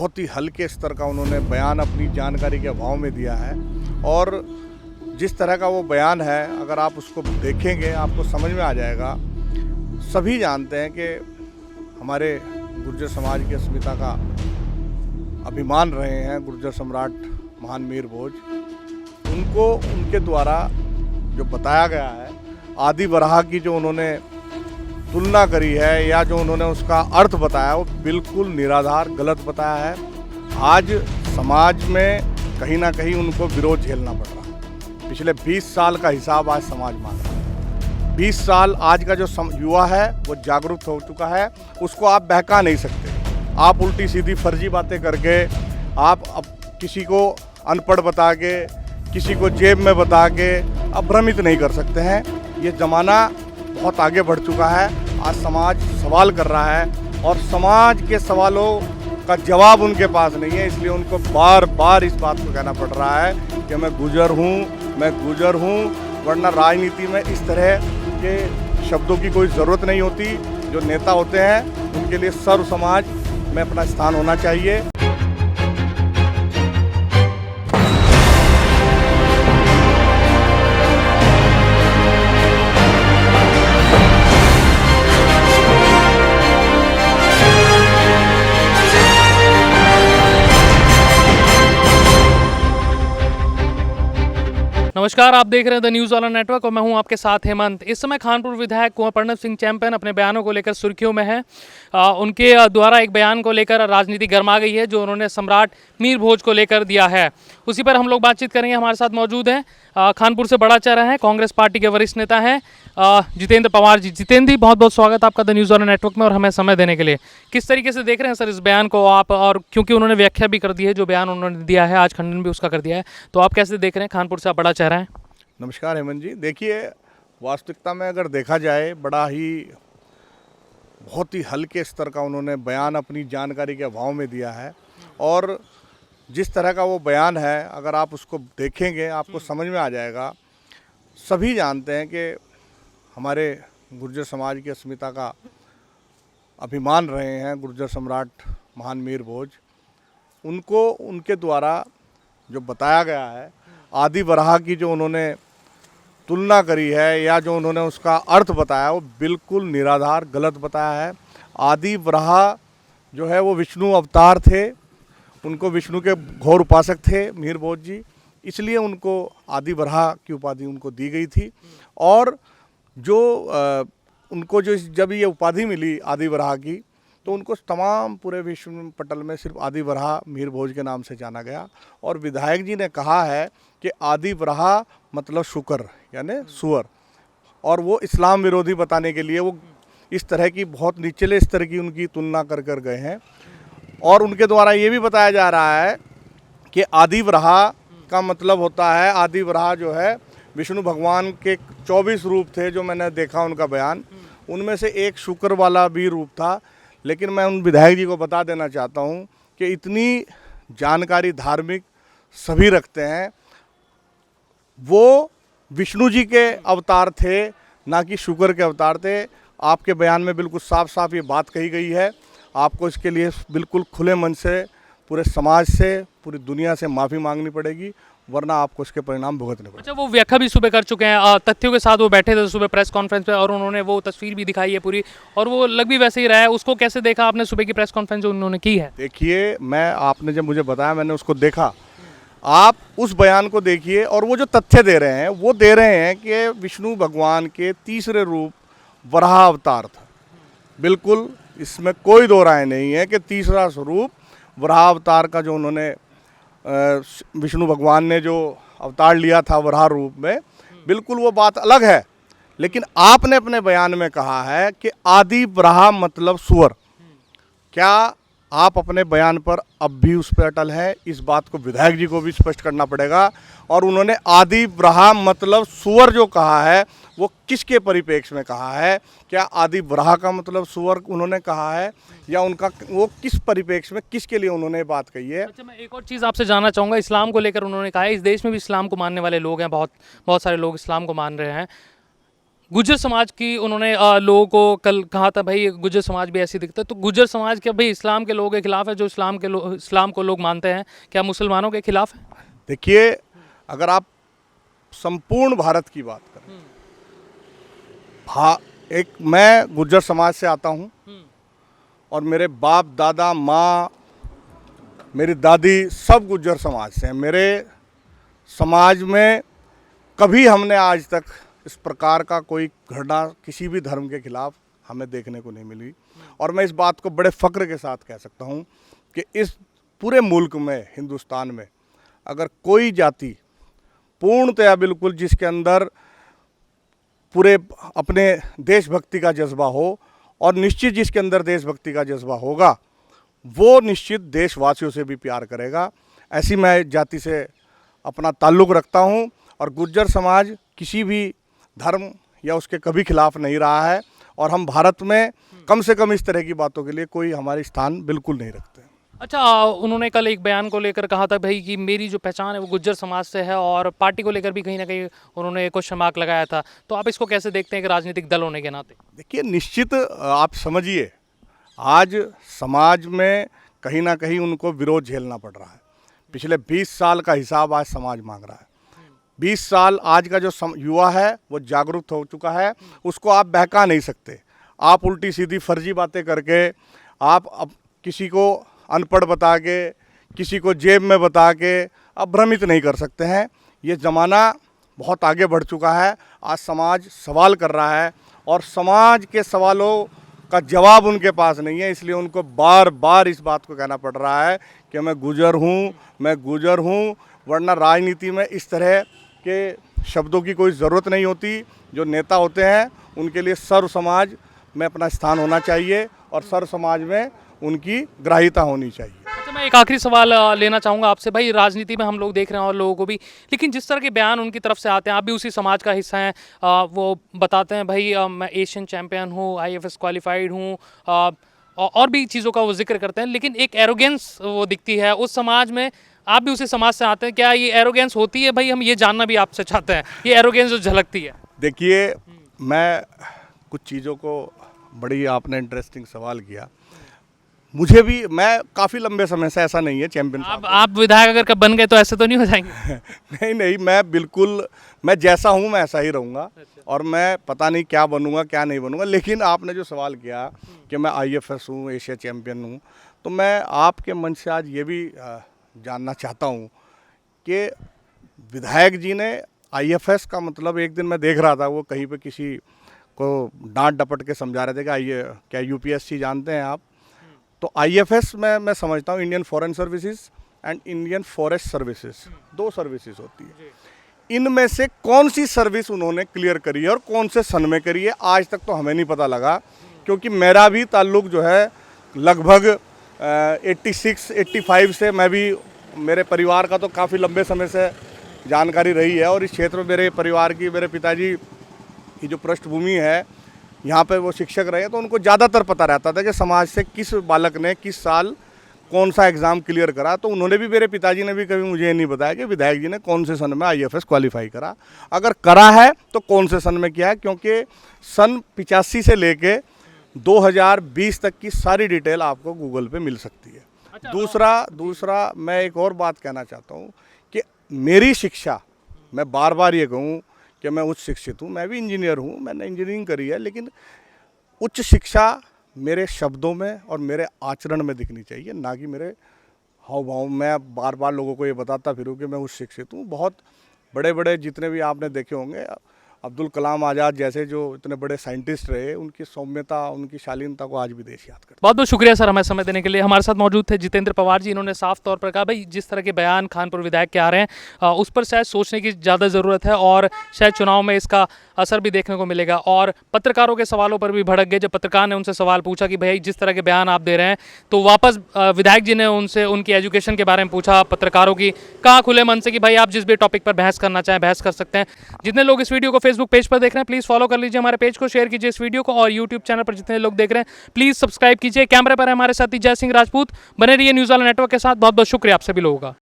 बहुत ही हल्के स्तर का उन्होंने बयान अपनी जानकारी के अभाव में दिया है। और जिस तरह का वो बयान है, अगर आप उसको देखेंगे आपको समझ में आ जाएगा। सभी जानते हैं कि हमारे गुर्जर समाज की अस्मिता का अभिमान रहे हैं गुर्जर सम्राट महान मीर भोज। उनको उनके द्वारा जो बताया गया है, आदि वराह की जो उन्होंने तुलना करी है या जो उन्होंने उसका अर्थ बताया, वो बिल्कुल निराधार गलत बताया है। आज समाज में कहीं ना कहीं उनको विरोध झेलना पड़ रहा है। पिछले 20 साल का हिसाब आज समाज मांग रहा है। 20 साल आज का जो युवा है वो जागरूक हो चुका है, उसको आप बहका नहीं सकते। आप उल्टी सीधी फर्जी बातें करके आप अब किसी को अनपढ़ बता के, किसी को जेब में बता के आप भ्रमित नहीं कर सकते हैं। ये ज़माना बहुत आगे बढ़ चुका है। आज समाज सवाल कर रहा है और समाज के सवालों का जवाब उनके पास नहीं है, इसलिए उनको बार बार इस बात को कहना पड़ रहा है कि मैं गुजर हूँ। वरना राजनीति में इस तरह के शब्दों की कोई ज़रूरत नहीं होती। जो नेता होते हैं उनके लिए सर्व समाज में अपना स्थान होना चाहिए। नमस्कार, आप देख रहे हैं द न्यूज़ वाला नेटवर्क और मैं हूं आपके साथ हेमंत। इस समय खानपुर विधायक कुंवर प्रणब सिंह चैंपियन अपने बयानों को लेकर सुर्खियों में है। उनके द्वारा एक बयान को लेकर राजनीति गर्मा गई है, जो उन्होंने सम्राट मीर भोज को लेकर दिया है। उसी पर हम लोग बातचीत करेंगे। हमारे साथ मौजूद हैं खानपुर से बड़ा चेहरा है, कांग्रेस पार्टी के वरिष्ठ नेता हैं जितेंद्र पवार जी। जितेंद्र जी, बहुत बहुत स्वागत आपका द न्यूज़ वाला नेटवर्क में और हमें समय देने के लिए। किस तरीके से देख रहे हैं सर इस बयान को आप, और क्योंकि उन्होंने व्याख्या भी कर दी है, जो बयान उन्होंने दिया है आज खंडन भी उसका कर दिया है, तो आप कैसे देख रहे हैं? खानपुर से आप बड़ा चेहरा है। नमस्कार हेमंत जी। देखिए, वास्तविकता में अगर देखा जाए, बहुत ही हल्के स्तर का उन्होंने बयान अपनी जानकारी के अभाव में दिया है। और जिस तरह का वो बयान है, अगर आप उसको देखेंगे आपको समझ में आ जाएगा। सभी जानते हैं कि हमारे गुर्जर समाज की अस्मिता का अभिमान रहे हैं गुर्जर सम्राट महान मीर भोज। उनको उनके द्वारा जो बताया गया है, आदि वराह की जो उन्होंने तुलना करी है या जो उन्होंने उसका अर्थ बताया, वो बिल्कुल निराधार गलत बताया है। आदि वराह जो है वो विष्णु अवतार थे। उनको विष्णु के घोर उपासक थे मीर भोज जी, इसलिए उनको आदि वराह की उपाधि उनको दी गई थी। और जो उनको जो जब ये उपाधि मिली आदि वराह की, तो उनको तमाम पूरे विश्व पटल में सिर्फ आदि वराह मीर भोज के नाम से जाना गया। और विधायक जी ने कहा है कि आदि वराह मतलब शुकर यानी सुअर, और वो इस्लाम विरोधी बताने के लिए वो इस तरह की बहुत निचले स्तर की उनकी तुलना कर गए हैं। और उनके द्वारा ये भी बताया जा रहा है कि आदि वराह का मतलब होता है, आदि वराह जो है विष्णु भगवान के 24 रूप थे, जो मैंने देखा उनका बयान, उनमें से एक शुक्र वाला भी रूप था। लेकिन मैं उन विधायक जी को बता देना चाहता हूँ कि इतनी जानकारी धार्मिक सभी रखते हैं। वो विष्णु जी के अवतार थे, ना कि शुक्र के अवतार थे। आपके बयान में बिल्कुल साफ साफ ये बात कही गई है। आपको इसके लिए बिल्कुल खुले मन से पूरे समाज से, पूरी दुनिया से माफ़ी मांगनी पड़ेगी, वरना आपको इसके परिणाम भुगतने पड़ेंगे। अच्छा, वो व्याख्या भी सुबह कर चुके हैं, तथ्यों के साथ वो बैठे थे सुबह प्रेस कॉन्फ्रेंस पे, और उन्होंने वो तस्वीर भी दिखाई है पूरी, और वो लग भी वैसे ही रहा है। उसको कैसे देखा आपने, सुबह की प्रेस कॉन्फ्रेंस जो उन्होंने की है? देखिए, आपने जब मुझे बताया मैंने उसको देखा। आप उस बयान को देखिए, और वो जो तथ्य दे रहे हैं वो दे रहे हैं कि विष्णु भगवान के तीसरे रूप वराह अवतार था। बिल्कुल इसमें कोई दो राय नहीं है कि तीसरा स्वरूप वराह अवतार का जो उन्होंने विष्णु भगवान ने जो अवतार लिया था वराह रूप में, बिल्कुल वो बात अलग है। लेकिन आपने अपने बयान में कहा है कि आदि वराह मतलब सुअर। क्या आप अपने बयान पर अब भी उस पर अटल हैं? इस बात को विधायक जी को भी स्पष्ट करना पड़ेगा। और उन्होंने आदि वराह मतलब सुअर जो कहा है, वो किसके परिप्रेक्ष्य में कहा है? क्या आदि वराह का मतलब सुअर उन्होंने कहा है, या उनका वो किस परिप्रेक्ष्य में, किसके लिए उन्होंने बात कही है? अच्छा, मैं एक और चीज़ आपसे जानना चाहूँगा। इस्लाम को लेकर उन्होंने कहा है, इस देश में भी इस्लाम को मानने वाले लोग हैं, बहुत बहुत सारे लोग इस्लाम को मान रहे हैं। गुर्जर समाज की उन्होंने लोगों को कल कहा था भाई गुर्जर समाज भी ऐसे दिखता है, तो गुर्जर समाज क्या भाई इस्लाम के लोगों के खिलाफ है? जो इस्लाम को लोग मानते हैं, क्या मुसलमानों के खिलाफ है? देखिए, अगर आप संपूर्ण भारत की बात करें, मैं गुर्जर समाज से आता हूँ और मेरे बाप दादा माँ मेरी दादी सब गुर्जर समाज से हैं। मेरे समाज में कभी हमने आज तक इस प्रकार का कोई घटना किसी भी धर्म के खिलाफ हमें देखने को नहीं मिली। और मैं इस बात को बड़े फ़ख्र के साथ कह सकता हूँ कि इस पूरे मुल्क में, हिंदुस्तान में, अगर कोई जाति पूर्णतया बिल्कुल जिसके अंदर पूरे अपने देशभक्ति का जज्बा हो, और निश्चित जिसके अंदर देशभक्ति का जज्बा होगा, वो निश्चित देशवासियों से भी प्यार करेगा। ऐसी मैं जाति से अपना ताल्लुक़ रखता हूँ और गुर्जर समाज किसी भी धर्म या उसके कभी खिलाफ नहीं रहा है, और हम भारत में कम से कम इस तरह की बातों के लिए कोई हमारी स्थान बिल्कुल नहीं रखते। अच्छा, उन्होंने कल एक बयान को लेकर कहा था भाई कि मेरी जो पहचान है वो गुर्जर समाज से है, और पार्टी को लेकर भी कहीं ना कहीं उन्होंने क्वेश्चन मार्क लगाया था। तो आप इसको कैसे देखते हैं कि राजनीतिक दल होने के नाते? देखिए, निश्चित आप समझिए, आज समाज में कहीं ना कहीं उनको विरोध झेलना पड़ रहा है। पिछले 20 साल का हिसाब आज समाज मांग रहा है। 20 साल आज का जो युवा है वो जागरूक हो चुका है, उसको आप बहका नहीं सकते। आप उल्टी सीधी फर्जी बातें करके, आप अब किसी को अनपढ़ बता के, किसी को जेब में बता के अब भ्रमित नहीं कर सकते हैं। ये ज़माना बहुत आगे बढ़ चुका है। आज समाज सवाल कर रहा है और समाज के सवालों का जवाब उनके पास नहीं है, इसलिए उनको बार बार इस बात को कहना पड़ रहा है कि मैं गुजर हूँ। वरना राजनीति में इस तरह के शब्दों की कोई ज़रूरत नहीं होती। जो नेता होते हैं उनके लिए सर्व समाज में अपना स्थान होना चाहिए और सर्व समाज में उनकी ग्राह्यता होनी चाहिए। अच्छा, मैं एक आखिरी सवाल लेना चाहूँगा आपसे। भाई राजनीति में हम लोग देख रहे हैं और लोगों को भी, लेकिन जिस तरह के बयान उनकी तरफ से आते हैं, आप भी उसी समाज का हिस्सा हैं, वो बताते हैं भाई मैं एशियन चैम्पियन हूँ, IAFS क्वालिफाइड हूँ, और भी चीज़ों का वो जिक्र करते हैं, लेकिन एक एरोगेंस वो दिखती है उस समाज में। आप भी उसी समाज से आते हैं, क्या ये एरोगेंस होती है? भाई हम ये जानना भी आपसे चाहते हैं, ये एरोगेंस जो झलकती है। देखिए, मैं कुछ चीज़ों को, बड़ी आपने इंटरेस्टिंग सवाल किया। मुझे भी, मैं काफ़ी लंबे समय से, ऐसा नहीं है चैंपियन आप विधायक अगर कब बन गए तो ऐसे तो नहीं हो जाएंगे? नहीं, मैं बिल्कुल, मैं जैसा हूँ मैं ऐसा ही रहूँगा। और मैं पता नहीं क्या बनूँगा क्या नहीं बनूँगा। लेकिन आपने जो सवाल किया कि मैं IAFS हूँ, एशिया चैम्पियन हूँ, तो मैं आपके मंच से आज ये भी जानना चाहता हूँ कि विधायक जी ने IAFS का मतलब, एक दिन मैं देख रहा था वो कहीं पे किसी को डांट डपट के समझा रहे थे कि क्या UPSC जानते हैं आप? तो IAFS में मैं समझता हूँ Indian foreign services and Indian forest services, 2 services होती है। इनमें से कौन सी सर्विस उन्होंने क्लियर करी है और कौन से सन में करी है, आज तक तो हमें नहीं पता लगा। क्योंकि मेरा भी ताल्लुक़ जो है लगभग 86-85 से, मैं भी, मेरे परिवार का तो काफ़ी लंबे समय से जानकारी रही है। और इस क्षेत्र में मेरे परिवार की, मेरे पिताजी की जो पृष्ठभूमि है, यहाँ पे वो शिक्षक रहे, तो उनको ज़्यादातर पता रहता था कि समाज से किस बालक ने किस साल कौन सा एग्ज़ाम क्लियर करा। तो उन्होंने भी, मेरे पिताजी ने भी कभी मुझे ये नहीं बताया कि विधायक जी ने कौन से सन में IAFS क्वालिफाई करा। अगर करा है तो कौन से सन में किया है, क्योंकि सन 85 से लेके 2020 तक की सारी डिटेल आपको गूगल पे मिल सकती है। अच्छा, दूसरा मैं एक और बात कहना चाहता हूँ कि मेरी शिक्षा, मैं बार बार ये कहूँ कि मैं उच्च शिक्षित हूँ, मैं भी इंजीनियर हूँ, मैंने इंजीनियरिंग करी है, लेकिन उच्च शिक्षा मेरे शब्दों में और मेरे आचरण में दिखनी चाहिए, ना कि मेरे हाव भाव। मैं बार बार लोगों को ये बताता फिरूँ कि मैं उच्च शिक्षित हूँ। बहुत बड़े बड़े जितने भी आपने देखे होंगे, अब्दुल कलाम आज़ाद जैसे जो इतने बड़े साइंटिस्ट रहे, उनकी सौम्यता, उनकी शालीनता को आज भी देश याद करता है। बहुत बहुत शुक्रिया सर हमें समय देने के लिए। हमारे साथ मौजूद थे जितेंद्र पवार जी। इन्होंने साफ तौर पर कहा भाई जिस तरह के बयान खानपुर विधायक के आ रहे हैं उस पर शायद सोचने की ज़्यादा ज़रूरत है, और शायद चुनाव में इसका असर भी देखने को मिलेगा। और पत्रकारों के सवालों पर भी भड़क गए। जब पत्रकार ने उनसे सवाल पूछा कि भाई जिस तरह के बयान आप दे रहे हैं, तो वापस विधायक जी ने उनसे उनकी एजुकेशन के बारे में पूछा, पत्रकारों की, कहा खुले मन से कि भाई आप जिस भी टॉपिक पर बहस करना चाहें बहस कर सकते हैं। जितने लोग इस वीडियो को फेसबुक पेज पर देख रहे हैं प्लीज़ फॉलो कर लीजिए हमारे पेज को, शेयर कीजिए इस वीडियो को, और यूट्यूब चैनल पर जितने लोग देख रहे हैं प्लीज़ सब्सक्राइब कीजिए। कैमरे पर है हमारे साथी जय सिंह राजपूत। बने रहिए न्यूज़ वाला नेटवर्क के साथ। बहुत बहुत शुक्रिया आप सभी लोगों का।